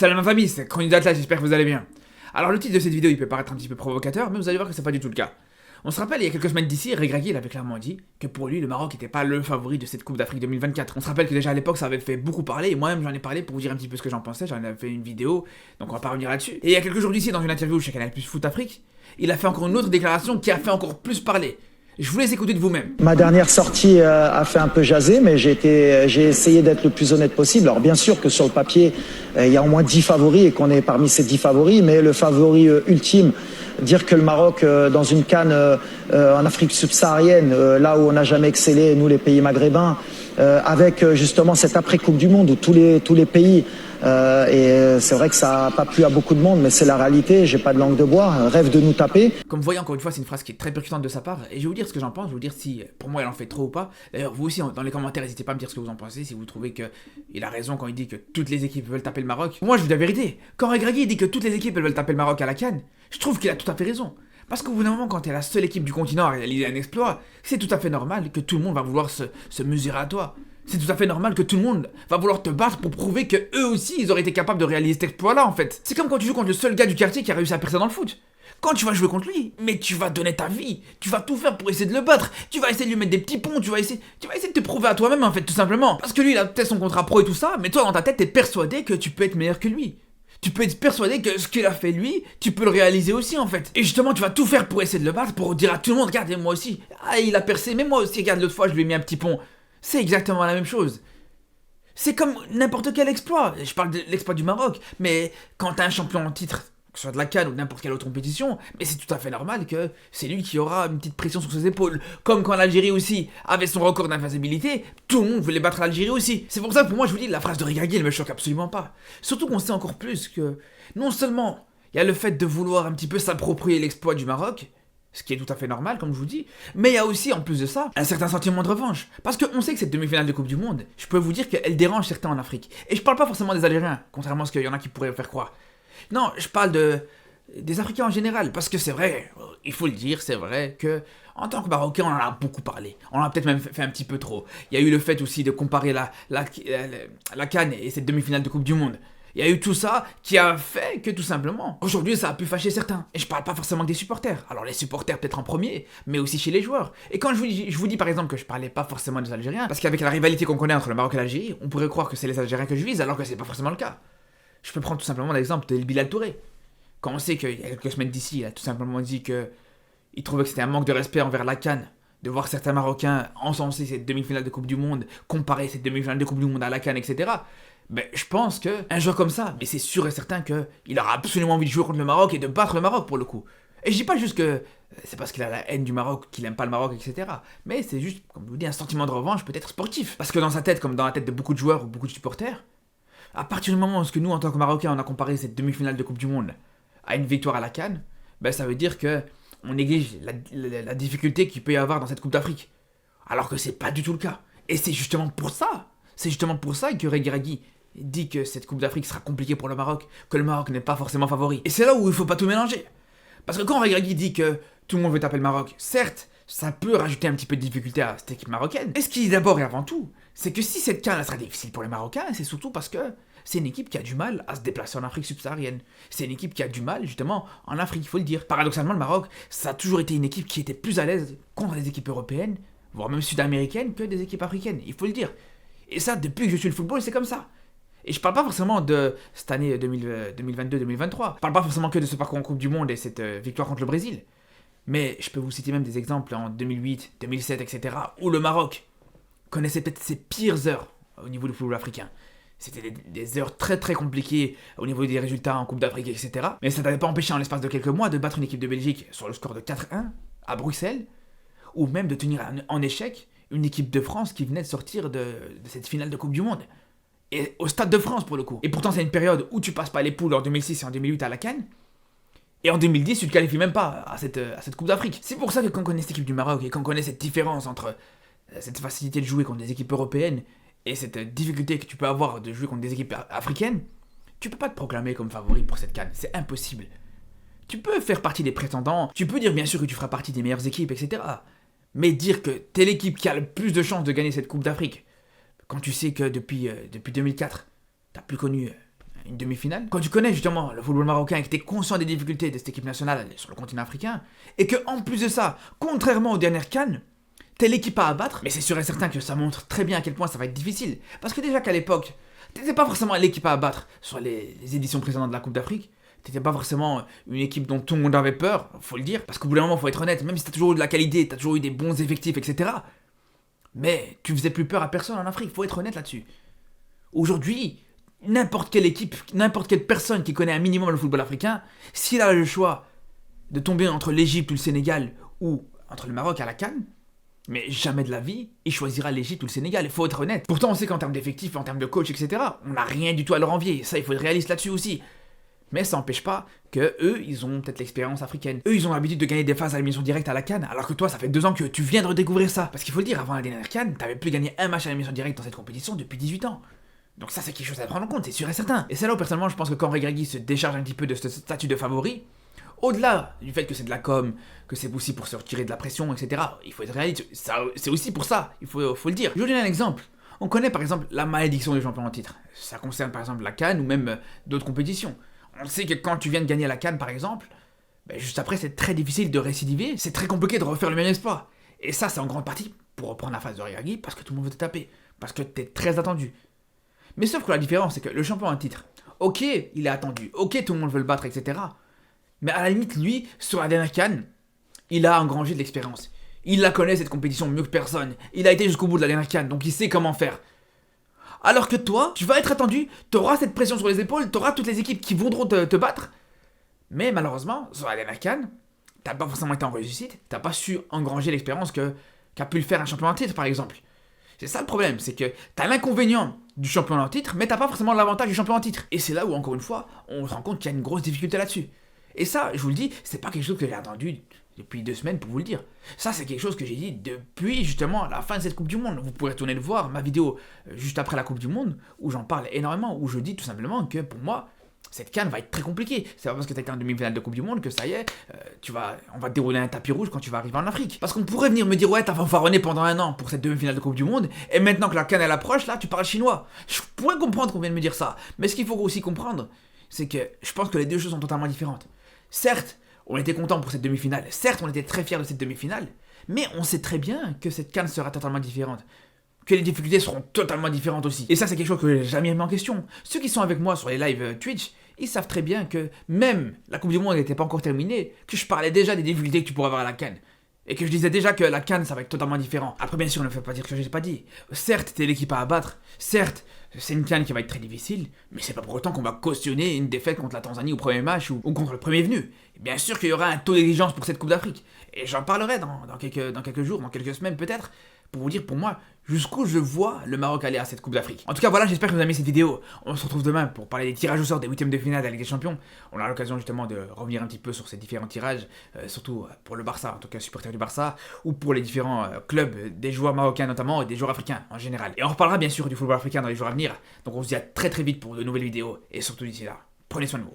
Salam ma famille, c'est Chronique d'Atlas, j'espère que vous allez bien. Alors le titre de cette vidéo il peut paraître un petit peu provocateur, mais vous allez voir que c'est pas du tout le cas. On se rappelle, il y a quelques semaines d'ici, Regragui il avait clairement dit que pour lui, le Maroc n'était pas le favori de cette Coupe d'Afrique 2024. On se rappelle que déjà à l'époque, ça avait fait beaucoup parler, et moi-même j'en ai parlé pour vous dire un petit peu ce que j'en pensais, j'en avais fait une vidéo, donc on va pas revenir là-dessus. Et il y a quelques jours d'ici, dans une interview chez Canal+ Foot Afrique, il a fait encore une autre déclaration qui a fait encore plus parler. Je vous laisse écouter de vous-même. Ma dernière sortie a fait un peu jaser, mais j'ai essayé d'être le plus honnête possible. Alors bien sûr que sur le papier, il y a au moins 10 favoris et qu'on est parmi ces 10 favoris, mais le favori ultime, dire que le Maroc, dans une CAN en Afrique subsaharienne, là où on n'a jamais excellé, nous les pays maghrébins, avec justement cette après-Coupe du Monde où tous les pays, et c'est vrai que ça n'a pas plu à beaucoup de monde, mais c'est la réalité, j'ai pas de langue de bois, rêve de nous taper. Comme vous voyez, encore une fois, c'est une phrase qui est très percutante de sa part, et je vais vous dire ce que j'en pense, je vais vous dire si pour moi elle en fait trop ou pas. D'ailleurs, vous aussi, dans les commentaires, n'hésitez pas à me dire ce que vous en pensez, si vous trouvez qu'il a raison quand il dit que toutes les équipes veulent taper le Maroc. Moi, je vous dis la vérité, quand Regragui dit que toutes les équipes veulent taper le Maroc à la CAN, je trouve qu'il a tout à fait raison. Parce qu'au bout d'un moment, quand t'es la seule équipe du continent à réaliser un exploit, c'est tout à fait normal que tout le monde va vouloir se mesurer à toi. C'est tout à fait normal que tout le monde va vouloir te battre pour prouver que eux aussi ils auraient été capables de réaliser cet exploit-là en fait. C'est comme quand tu joues contre le seul gars du quartier qui a réussi à percer dans le foot. Quand tu vas jouer contre lui, mais tu vas donner ta vie, tu vas tout faire pour essayer de le battre, tu vas essayer de lui mettre des petits ponts, tu vas essayer de te prouver à toi-même en fait, tout simplement. Parce que lui il a peut-être son contrat pro et tout ça, mais toi dans ta tête t'es persuadé que tu peux être meilleur que lui. Tu peux être persuadé que ce qu'il a fait lui, tu peux le réaliser aussi en fait. Et justement tu vas tout faire pour essayer de le battre, pour dire à tout le monde, regardez moi aussi, ah il a percé, mais moi aussi, regarde l'autre fois je lui ai mis un petit pont. C'est exactement la même chose. C'est comme n'importe quel exploit. Je parle de l'exploit du Maroc, mais quand t'as un champion en titre, que ce soit de la CAN ou de n'importe quelle autre compétition, mais c'est tout à fait normal que c'est lui qui aura une petite pression sur ses épaules. Comme quand l'Algérie aussi avait son record d'invincibilité, tout le monde voulait battre l'Algérie aussi. C'est pour ça que pour moi je vous dis, la phrase de Regragui elle me choque absolument pas. Surtout qu'on sait encore plus que non seulement il y a le fait de vouloir un petit peu s'approprier l'exploit du Maroc, ce qui est tout à fait normal, comme je vous dis. Mais il y a aussi, en plus de ça, un certain sentiment de revanche. Parce qu'on sait que cette demi-finale de Coupe du Monde, je peux vous dire qu'elle dérange certains en Afrique. Et je parle pas forcément des Algériens, contrairement à ce qu'il y en a qui pourraient faire croire. Non, je parle des Africains en général. Parce que c'est vrai, il faut le dire, c'est vrai que en tant que Marocain, on en a beaucoup parlé. On en a peut-être même fait un petit peu trop. Il y a eu le fait aussi de comparer la CAN et cette demi-finale de Coupe du Monde. Il y a eu tout ça qui a fait que tout simplement, aujourd'hui ça a pu fâcher certains. Et je parle pas forcément des supporters. Alors les supporters peut-être en premier, mais aussi chez les joueurs. Et quand je vous dis par exemple que je parlais pas forcément des Algériens, parce qu'avec la rivalité qu'on connaît entre le Maroc et l'Algérie, on pourrait croire que c'est les Algériens que je vise, alors que c'est pas forcément le cas. Je peux prendre tout simplement l'exemple de Bilal Touré. Quand on sait qu'il y a quelques semaines d'ici, il a tout simplement dit que il trouvait que c'était un manque de respect envers la CAN, de voir certains Marocains encenser cette demi-finale de Coupe du Monde, comparer cette demi-finale de Coupe du Monde à la CAN, etc. Ben, je pense qu'un joueur comme ça, mais c'est sûr et certain qu'il aura absolument envie de jouer contre le Maroc et de battre le Maroc pour le coup. Et je dis pas juste que c'est parce qu'il a la haine du Maroc, qu'il aime pas le Maroc, etc. Mais c'est juste, comme je vous dis, un sentiment de revanche peut-être sportif. Parce que dans sa tête, comme dans la tête de beaucoup de joueurs ou beaucoup de supporters, à partir du moment où nous, en tant que Marocains, on a comparé cette demi-finale de Coupe du Monde à une victoire à la CAN, ben ça veut dire que on néglige la difficulté qu'il peut y avoir dans cette Coupe d'Afrique. Alors que c'est pas du tout le cas. Et c'est justement pour ça que Regragui dit que cette Coupe d'Afrique sera compliquée pour le Maroc, que le Maroc n'est pas forcément favori. Et c'est là où il faut pas tout mélanger. Parce que quand Regragui dit que tout le monde veut taper le Maroc, certes, ça peut rajouter un petit peu de difficulté à cette équipe marocaine. Et ce qui est d'abord et avant tout, c'est que si cette CAN sera difficile pour les Marocains, c'est surtout parce que c'est une équipe qui a du mal à se déplacer en Afrique subsaharienne. C'est une équipe qui a du mal, justement, en Afrique, il faut le dire. Paradoxalement, le Maroc, ça a toujours été une équipe qui était plus à l'aise contre les équipes européennes, voire même sud-américaines, que des équipes africaines, il faut le dire. Et ça, depuis que je suis le football, c'est comme ça. Et je parle pas forcément de cette année 2022-2023. Je parle pas forcément que de ce parcours en Coupe du Monde et cette victoire contre le Brésil. Mais je peux vous citer même des exemples en 2008, 2007, etc. où le Maroc connaissait peut-être ses pires heures au niveau du football africain. C'était des heures très très compliquées au niveau des résultats en Coupe d'Afrique, etc. Mais ça n'avait pas empêché en l'espace de quelques mois de battre une équipe de Belgique sur le score de 4-1 à Bruxelles, ou même de tenir en échec une équipe de France qui venait de sortir de cette finale de Coupe du Monde. Et au Stade de France pour le coup. Et pourtant c'est une période où tu passes pas les poules en 2006 et en 2008 à la CAN. Et en 2010 tu te qualifies même pas à cette Coupe d'Afrique. C'est pour ça que quand on connaît cette équipe du Maroc et qu'on connaît cette différence entre cette facilité de jouer contre des équipes européennes et cette difficulté que tu peux avoir de jouer contre des équipes africaines, tu peux pas te proclamer comme favori pour cette CAN. C'est impossible. Tu peux faire partie des prétendants, tu peux dire bien sûr que tu feras partie des meilleures équipes, etc. Mais dire que t'es l'équipe qui a le plus de chances de gagner cette Coupe d'Afrique, quand tu sais que depuis 2004, t'as plus connu une demi-finale. Quand tu connais justement le football marocain et que tu es conscient des difficultés de cette équipe nationale sur le continent africain, et que en plus de ça, contrairement aux dernières CAN, t'es l'équipe à abattre, mais c'est sûr et certain que ça montre très bien à quel point ça va être difficile. Parce que déjà qu'à l'époque, t'étais pas forcément l'équipe à abattre sur les éditions précédentes de la Coupe d'Afrique. T'étais pas forcément une équipe dont tout le monde avait peur, faut le dire. Parce qu'au bout d'un moment, faut être honnête, même si t'as toujours eu de la qualité, t'as toujours eu des bons effectifs, etc. Mais tu faisais plus peur à personne en Afrique, faut être honnête là-dessus. Aujourd'hui, n'importe quelle équipe, n'importe quelle personne qui connaît un minimum le football africain, s'il a le choix de tomber entre l'Égypte ou le Sénégal, ou entre le Maroc à la CAN, mais jamais de la vie, il choisira l'Égypte ou le Sénégal, il faut être honnête. Pourtant, on sait qu'en termes d'effectifs, en termes de coach, etc., on n'a rien du tout à leur envier, ça, il faut être réaliste là-dessus aussi. Mais ça n'empêche pas que eux, ils ont peut-être l'expérience africaine. Eux, ils ont l'habitude de gagner des phases à l'élimination directe à la CAN, alors que toi, ça fait 2 ans que tu viens de redécouvrir ça. Parce qu'il faut le dire, avant la dernière CAN, t'avais plus gagné un match à l'élimination directe dans cette compétition depuis 18 ans. Donc ça, c'est quelque chose à prendre en compte, c'est sûr et certain. Et c'est là où, personnellement, je pense que quand Regragui se décharge un petit peu de ce statut de favori, au-delà du fait que c'est de la com, que c'est aussi pour se retirer de la pression, etc., il faut être réaliste, c'est aussi pour ça, il faut le dire. Je vous donne un exemple. On connaît par exemple la malédiction du champion en titre. Ça concerne par exemple la CAN ou même d'autres compétitions. On sait que quand tu viens de gagner la CAN par exemple, juste après c'est très difficile de récidiver, c'est très compliqué de refaire le même exploit. Et ça c'est en grande partie pour reprendre la phase de Regragui parce que tout le monde veut te taper, parce que t'es très attendu. Mais sauf que la différence c'est que le champion en titre, ok il est attendu, ok tout le monde veut le battre, etc. Mais à la limite lui, sur la dernière CAN, il a engrangé de l'expérience. Il la connaît cette compétition mieux que personne, il a été jusqu'au bout de la dernière CAN, donc il sait comment faire. Alors que toi, tu vas être attendu, t'auras cette pression sur les épaules, t'auras toutes les équipes qui voudront te battre. Mais malheureusement, sur la dernière CAN, t'as pas forcément été en réussite, t'as pas su engranger l'expérience qu'a pu le faire un champion en titre par exemple. C'est ça le problème, c'est que t'as l'inconvénient du champion en titre, mais t'as pas forcément l'avantage du champion en titre. Et c'est là où, encore une fois, on se rend compte qu'il y a une grosse difficulté là-dessus. Et ça, je vous le dis, c'est pas quelque chose que j'ai attendu depuis 2 semaines pour vous le dire. Ça, c'est quelque chose que j'ai dit depuis justement la fin de cette Coupe du Monde. Vous pourrez tourner le voir, ma vidéo juste après la Coupe du Monde, où j'en parle énormément, où je dis tout simplement que pour moi, cette CAN va être très compliquée. C'est pas parce que t'as été en demi-finale de Coupe du Monde que ça y est, on va te dérouler un tapis rouge quand tu vas arriver en Afrique. Parce qu'on pourrait venir me dire, ouais, t'as fanfaronné pendant 1 an pour cette demi-finale de Coupe du Monde, et maintenant que la CAN elle approche, là, tu parles chinois. Je pourrais comprendre qu'on vienne me dire ça, mais ce qu'il faut aussi comprendre, c'est que je pense que les deux choses sont totalement différentes. Certes, on était content pour cette demi-finale, certes, on était très fiers de cette demi-finale, mais on sait très bien que cette CAN sera totalement différente. Que les difficultés seront totalement différentes aussi. Et ça, c'est quelque chose que j'ai jamais mis en question. Ceux qui sont avec moi sur les lives Twitch, ils savent très bien que même la Coupe du Monde n'était pas encore terminée, que je parlais déjà des difficultés que tu pourrais avoir à la CAN. Et que je disais déjà que la CAN, ça va être totalement différent. Après, bien sûr, ne fait pas dire que je n'ai pas dit. Certes, t'es l'équipe à abattre. Certes, c'est une CAN qui va être très difficile. Mais c'est pas pour autant qu'on va cautionner une défaite contre la Tanzanie au premier match ou contre le premier venu. Et bien sûr qu'il y aura un taux d'exigence pour cette Coupe d'Afrique. Et j'en parlerai dans quelques jours, dans quelques semaines peut-être, pour vous dire pour moi jusqu'où je vois le Maroc aller à cette Coupe d'Afrique. En tout cas voilà, j'espère que vous avez aimé cette vidéo. On se retrouve demain pour parler des tirages au sort des 8ème de finale de la Ligue des Champions. On a l'occasion justement de revenir un petit peu sur ces différents tirages, surtout pour le Barça, en tout cas supporter du Barça, ou pour les différents clubs des joueurs marocains notamment et des joueurs africains en général. Et on reparlera bien sûr du football africain dans les jours à venir. Donc on se dit à très vite pour de nouvelles vidéos et surtout d'ici là, prenez soin de vous.